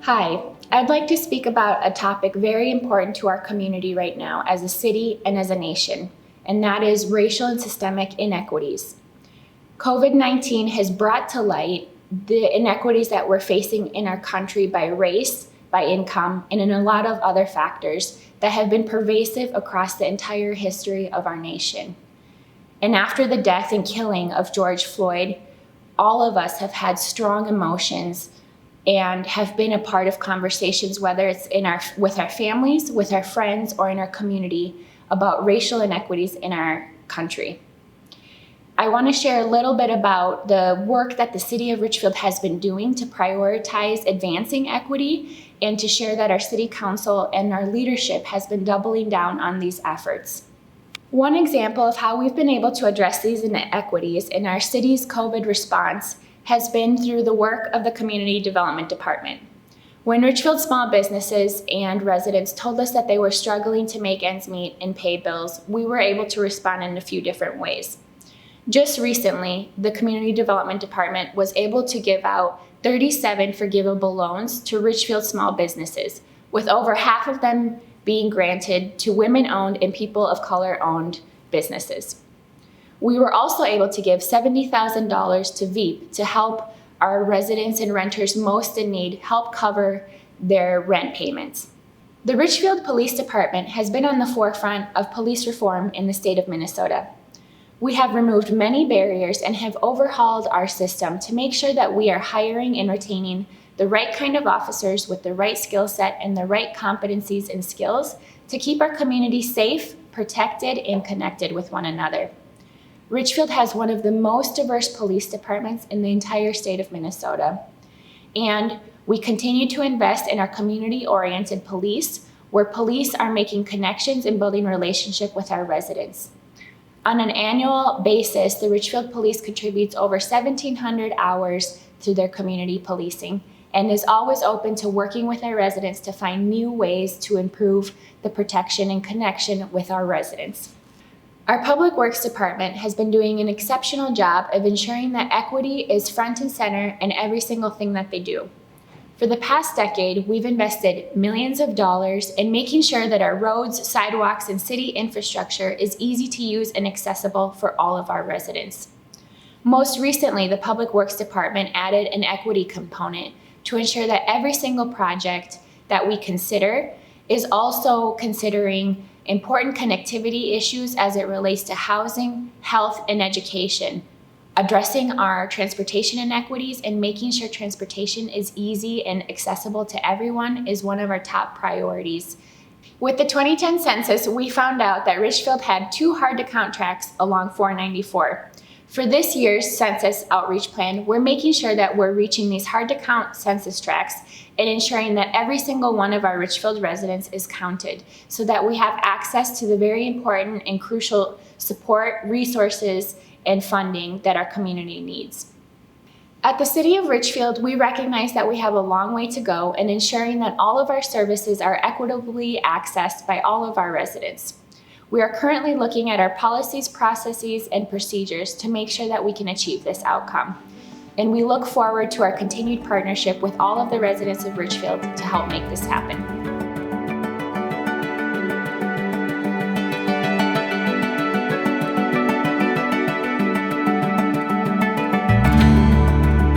Hi, I'd like to speak about a topic very important to our community right now as a city and as a nation, and that is racial and systemic inequities. COVID-19 has brought to light the inequities that we're facing in our country by race, by income, and in a lot of other factors that have been pervasive across the entire history of our nation. And after the death and killing of George Floyd, all of us have had strong emotions and have been a part of conversations, whether it's with our families, with our friends, or in our community about racial inequities in our country. I want to share a little bit about the work that the City of Richfield has been doing to prioritize advancing equity and to share that our City Council and our leadership has been doubling down on these efforts. One example of how we've been able to address these inequities in our city's COVID response has been through the work of the Community Development Department. When Richfield small businesses and residents told us that they were struggling to make ends meet and pay bills, we were able to respond in a few different ways. Just recently, the Community Development Department was able to give out 37 forgivable loans to Richfield small businesses, with over half of them being granted to women-owned and people of color-owned businesses. We were also able to give $70,000 to VEEP to help our residents and renters most in need help cover their rent payments. The Richfield Police Department has been on the forefront of police reform in the state of Minnesota. We have removed many barriers and have overhauled our system to make sure that we are hiring and retaining the right kind of officers with the right skill set and the right competencies and skills to keep our community safe, protected, and connected with one another. Richfield has one of the most diverse police departments in the entire state of Minnesota. And we continue to invest in our community-oriented police, where police are making connections and building relationship with our residents. On an annual basis, the Richfield Police contributes over 1,700 hours through their community policing and is always open to working with our residents to find new ways to improve the protection and connection with our residents. Our Public Works Department has been doing an exceptional job of ensuring that equity is front and center in every single thing that they do. For the past decade, we've invested millions of dollars in making sure that our roads, sidewalks, and city infrastructure is easy to use and accessible for all of our residents. Most recently, the Public Works Department added an equity component to ensure that every single project that we consider is also considering important connectivity issues as it relates to housing, health, and education. Addressing our transportation inequities and making sure transportation is easy and accessible to everyone is one of our top priorities. With the 2010 census, we found out that Richfield had 2 hard-to-count tracts along 494. For this year's census outreach plan, we're making sure that we're reaching these hard-to-count census tracts and ensuring that every single one of our Richfield residents is counted so that we have access to the very important and crucial support, resources, and funding that our community needs. At the City of Richfield, we recognize that we have a long way to go in ensuring that all of our services are equitably accessed by all of our residents. We are currently looking at our policies, processes, and procedures to make sure that we can achieve this outcome. And we look forward to our continued partnership with all of the residents of Richfield to help make this happen.